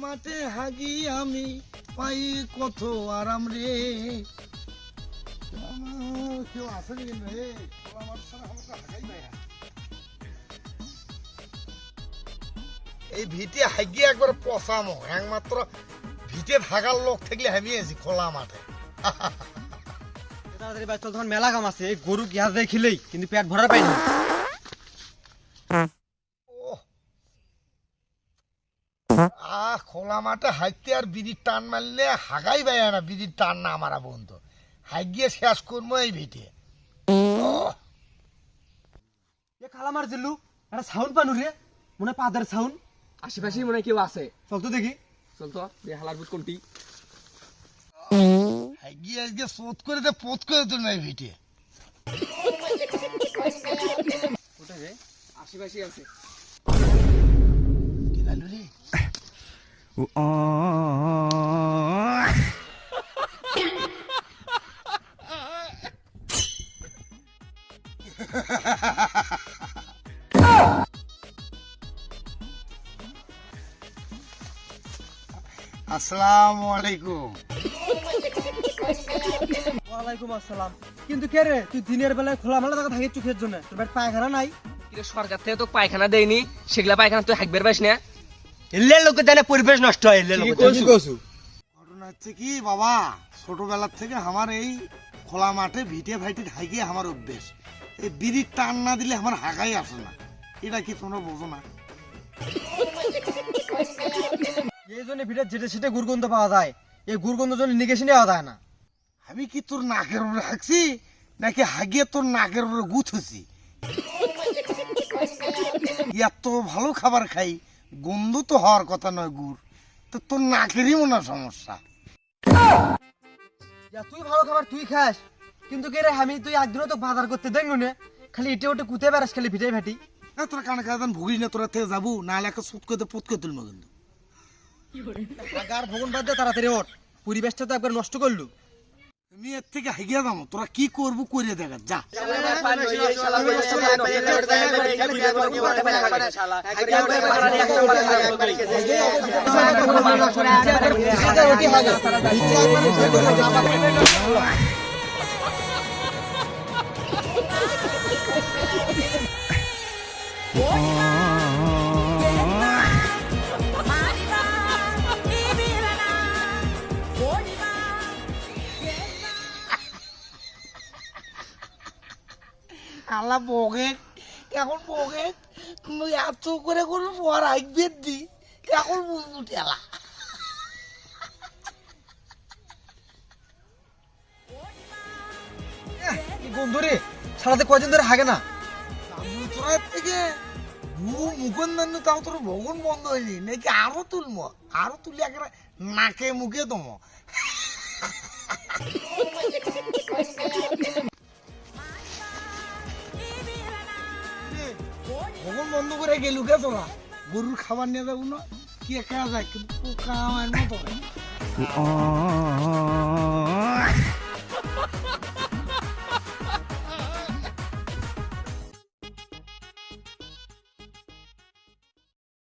মাঠে হাগি আমি পাই কত আরাম রে। কেউ আসেনি রে, এই ভিটে হাগি একবার পচামো, একমাত্র ভিটে থাকার লোক থাকলে আমি আছি খোলা মাঠে। তাড়াতাড়ি বাইরে চল, তখন মেলা কাম আছে। গরু গ্যাস দিয়ে খেলেই কিন্তু পেট ভরার পাই না। খোলা মাঠে হাইতে আর বিড়ির টান মারলে হাগাই পাই না, বিড়ির টান না আমার বন্ধু। হাগিয়ে শেষ করবো এই ভিটে। খালা মার জিল্লু একটা সাউন্ড পানু রে, মনে পাদের সাউন্ড। আশেপাশেই মনে হয় কেউ আছে। চল তো দেখি। চল তো হালার বুট কোনটি। হাগিয়ে আজকে শোধ করে দে, পোত করে তোর নাই ভিটে। কোথায় রে? আশেপাশেই আছে। কি লালু রে? আসসালামু আলাইকুম। ওয়ালাইকুম আসসালাম। কিন্তু কে রে, তুই দিনের বেলায় খোলা মেলা টাকা থাকি চোখের জন্য? তোর পেট পায়খানা নাই? সরকার থেকে তো পায়খানা দেয়নি, সেগুলা পায়খানা তুই হাঁকবের পাইস না। এলে লোকে জানে পরিবেশ নষ্ট হয়। এলে লোকে ঘটনা হচ্ছে কি বাবা, ছোটবেলার থেকে আমার এই খোলা মাঠে ভিটে ভাইটে হাইকে আমার অভ্যেস। এই বিড়ির টান না দিলে আমার হাঁকাই আসে না। এটা কি তোমরা বোঝো না? এই জন্য ভিড়ে যেটা সেটা গুরগন্ধ পাওয়া যায়। এই গুরগন্ধ জন্য নিগেশে নেওয়া যায় না। আমি কি তোর নাকের উপরে হাঁকছি নাকি হাগিয়ে তোর নাকের উপরে গুথছি? এত ভালো খাবার খাই, গন্ধ তো হওয়ার কথা নয় গুড়, তো তোর নাকেরই মনে হয় সমস্যা। তুই ভালো খাবার তুই খাস, কিন্তু কে রে আমি তুই একদিনও তো বাজার করতে দেখবো না, খালি ইটে ওটে কুতে বেড়াস, খালি ভিটে ভাটি। তোরা কানে কাদান ভুগিস না, তোরা থেকে যাবো নাহলে একটা সুত করতে পুত করে তুলবো কিন্তু। আর ভগন বাদ দে, তাড়াতাড়ি ওঠ, পরিবেশটা তো একবার নষ্ট করলু। আমি এর থেকে হাগিয়ে যাবো, তোরা কি করবো করে দেখা যা। আল্লাহ বগে এখন বগে এত করে কোনো পর আইবের দি, এখন বুঝবো ঠেলা। বন্ধুরে সারাতে কয়দিন ধরে হাগে না। তোর থেকে মুখন দান তাও তোর ভগন বন্ধ হয়নি নাকি? আরো তুলবো, আরো তুলে একেবারে নাকে মুখে দমো। ভগন বন্ধ করে গেলু কে তোরা? গরুর খাবার নিয়ে যাবো না কি একা যায়, কিন্তু পোকা আমার মতো।